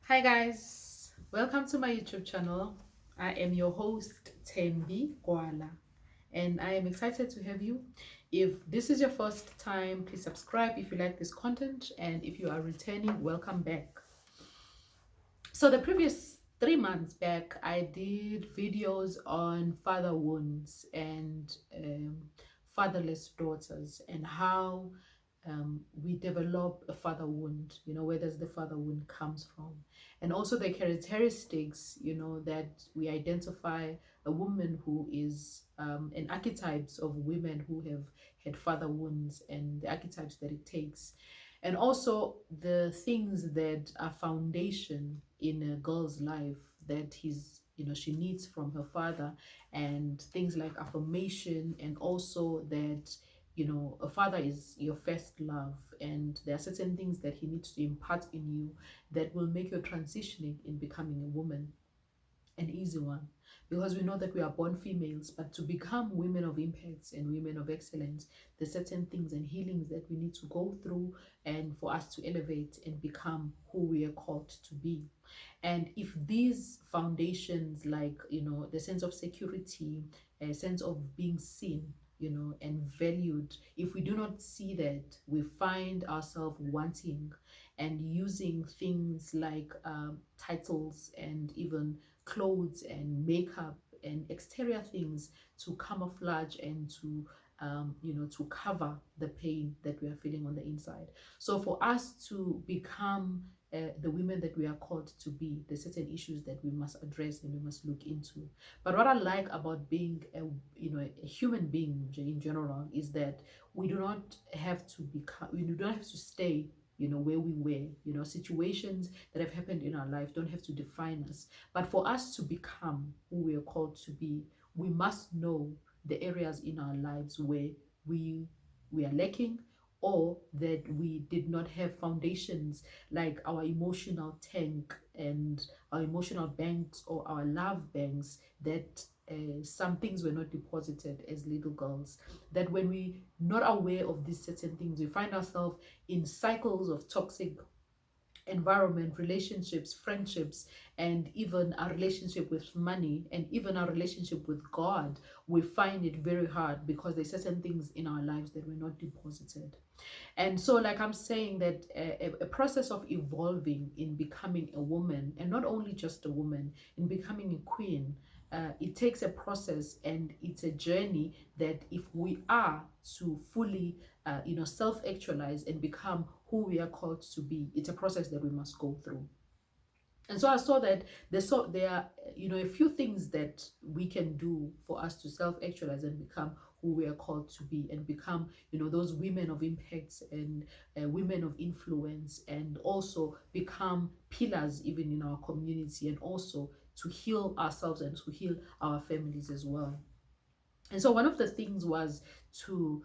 Hi guys, welcome to my YouTube channel. I am your host Tembi Kwala and I am excited to have you. If this is your first time, please subscribe if you like this content, and if you are returning, welcome back. So the previous 3 months back, I did videos on father wounds and fatherless daughters, and how we develop a father wound, where does the father wound comes from, and also the characteristics, that we identify a woman who is and archetypes of women who have had father wounds, and the archetypes that it takes, and also the things that are foundation in a girl's life that she needs from her father, and things like affirmation, and also that a father is your first love, and there are certain things that he needs to impart in you that will make your transitioning in becoming a woman an easy one, because we know that we are born females, but to become women of impact and women of excellence, there's certain things and healings that we need to go through, and for us to elevate and become who we are called to be. And if these foundations, like the sense of security, a sense of being seen, and valued, if we do not see that, we find ourselves wanting and using things like titles and even clothes and makeup and exterior things to camouflage and to cover the pain that we are feeling on the inside. So for us to become the women that we are called to be, there's certain issues that we must address and we must look into. But what I like about being a human being in general is that we do not have to become, we do not have to stay where we were. Situations that have happened in our life don't have to define us, but for us to become who we are called to be, we must know the areas in our lives where we are lacking, or that we did not have foundations, like our emotional tank and our emotional banks or our love banks, that some things were not deposited as little girls, that when we not aware of these certain things, we find ourselves in cycles of toxic environment, relationships, friendships, and even our relationship with money, and even our relationship with God. We find it very hard because there's certain things in our lives that were not deposited. And so, like I'm saying, that a process of evolving in becoming a woman, and not only just a woman, in becoming a queen, it takes a process, and it's a journey that if we are to fully self-actualize and become who we are called to be, it's a process that we must go through. And so I saw that there are a few things that we can do for us to self-actualize and become who we are called to be, and become those women of impact and women of influence, and also become pillars even in our community, and also to heal ourselves and to heal our families as well. And so one of the things was to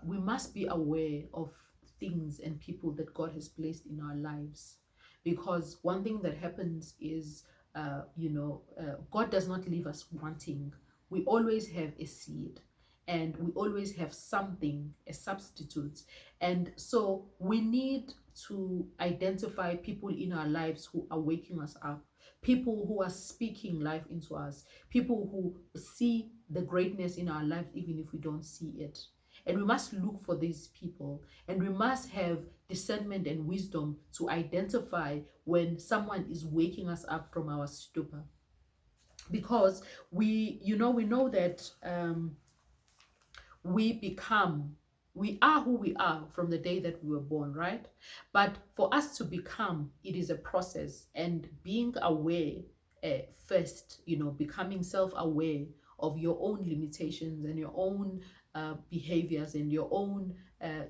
we must be aware of things and people that God has placed in our lives, because one thing that happens is God does not leave us wanting. We always have a seed, and we always have something, a substitute. And so we need to identify people in our lives who are waking us up, people who are speaking life into us, people who see the greatness in our life even if we don't see it. And we must look for these people, and we must have discernment and wisdom to identify when someone is waking us up from our stupor, because we know that we are who we are from the day that we were born, right? But for us to become, it is a process, and being aware, first, becoming self-aware of your own limitations and your own behaviors and your own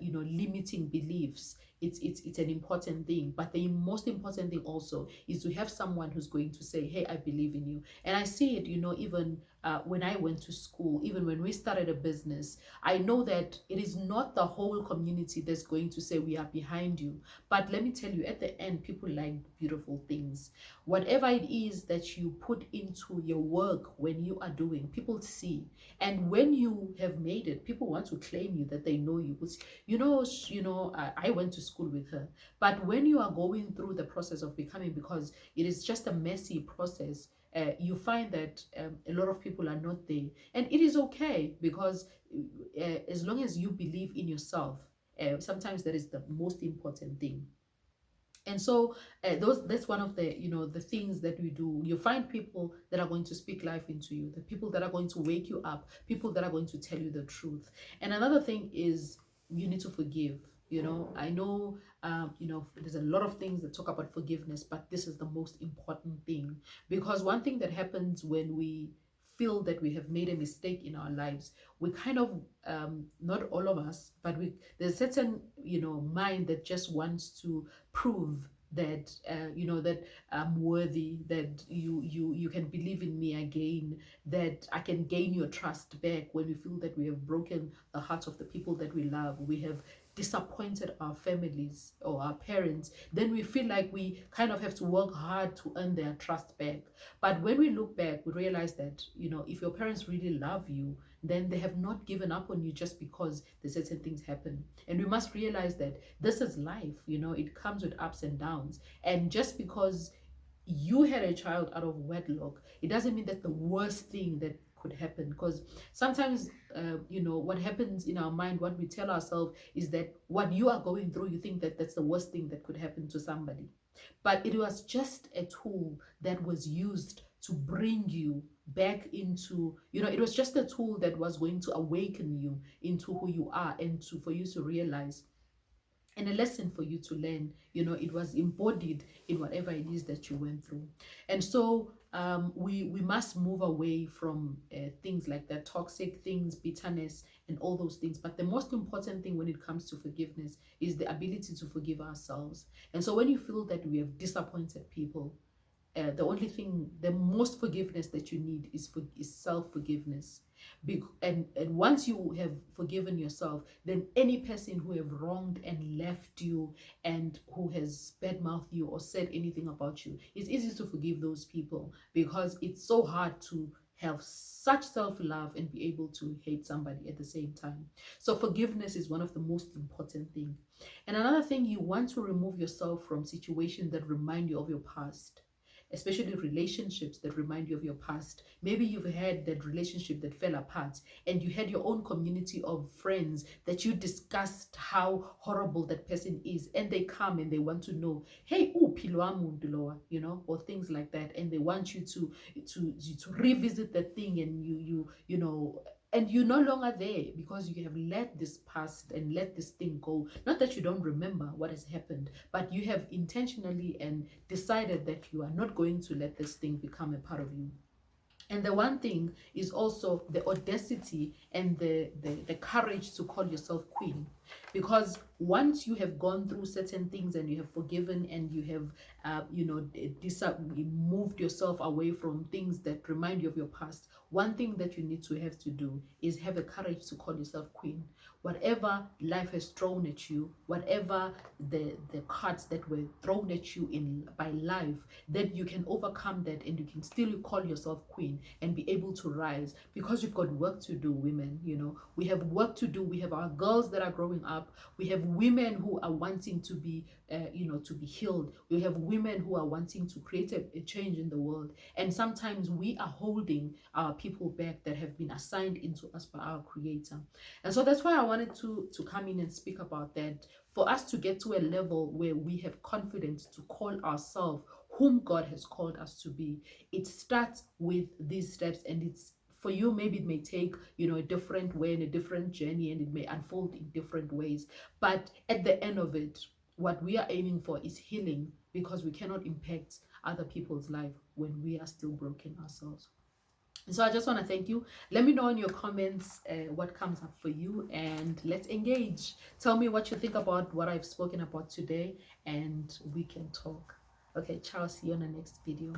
limiting beliefs. It's an important thing, but the most important thing also is to have someone who's going to say, hey, I believe in you. And I see it even when I went to school, even when we started a business, I know that it is not the whole community that's going to say we are behind you. But let me tell you, at the end, people like beautiful things. Whatever it is that you put into your work when you are doing, people see. And when you have made it, people want to claim you, that they know you. I went to school with her. But when you are going through the process of becoming, because it is just a messy process, you find that a lot of people are not there. And it is okay, because as long as you believe in yourself, sometimes that is the most important thing. And so that's one of the the things that we do. You find people that are going to speak life into you, the people that are going to wake you up, people that are going to tell you the truth. And another thing is, you need to forgive. I know there's a lot of things that talk about forgiveness, but this is the most important thing. Because one thing that happens when we feel that we have made a mistake in our lives, we kind of not all of us, but there's a certain mind that just wants to prove that that I'm worthy, that you can believe in me again, that I can gain your trust back. When we feel that we have broken the hearts of the people that we love, we have disappointed our families or our parents, then we feel like we kind of have to work hard to earn their trust back. But when we look back, we realize that if your parents really love you, then they have not given up on you just because the certain things happen. And we must realize that this is life. It comes with ups and downs. And just because you had a child out of wedlock, it doesn't mean that the worst thing that could happen. Because sometimes what happens in our mind, what we tell ourselves, is that what you are going through, you think that that's the worst thing that could happen to somebody. But it was just a tool that was used to bring you back into, it was just a tool that was going to awaken you into who you are, and for you to realize, and a lesson for you to learn. It was embodied in whatever it is that you went through. And so we must move away from things like that, toxic things, bitterness, and all those things. But the most important thing when it comes to forgiveness is the ability to forgive ourselves. And so when you feel that we have disappointed people, the only thing, the most forgiveness that you need is self-forgiveness. And once you have forgiven yourself, then any person who have wronged and left you, and who has badmouthed you or said anything about you, it's easy to forgive those people, because it's so hard to have such self-love and be able to hate somebody at the same time. So forgiveness is one of the most important things. And another thing, you want to remove yourself from situations that remind you of your past, especially relationships that remind you of your past. Maybe you've had that relationship that fell apart, and you had your own community of friends that you discussed how horrible that person is, and they come and they want to know, hey, or things like that, and they want you to revisit that thing, and and you're no longer there, because you have let this past and let this thing go. Not that you don't remember what has happened, but you have intentionally and decided that you are not going to let this thing become a part of you. And the one thing is also the audacity and the courage to call yourself queen. Because once you have gone through certain things, and you have forgiven, and you have moved yourself away from things that remind you of your past, one thing that you need to do is have a courage to call yourself queen. Whatever life has thrown at you, whatever the cards that were thrown at you by life, that you can overcome that, and you can still call yourself queen and be able to rise. Because we've got work to do, women. We have work to do. We have our girls that are growing up. We have women who are wanting to be to be healed. We have women who are wanting to create a change in the world. And sometimes we are holding our people back that have been assigned into us by our Creator. And so that's why I wanted to come in and speak about that, for us to get to a level where we have confidence to call ourselves whom God has called us to be. It starts with these steps, and it's, for you, maybe it may take a different way and a different journey, and it may unfold in different ways. But at the end of it, what we are aiming for is healing, because we cannot impact other people's life when we are still broken ourselves. So I just want to thank you. Let me know in your comments what comes up for you, and let's engage. Tell me what you think about what I've spoken about today, and we can talk. Okay, ciao. See you on the next video.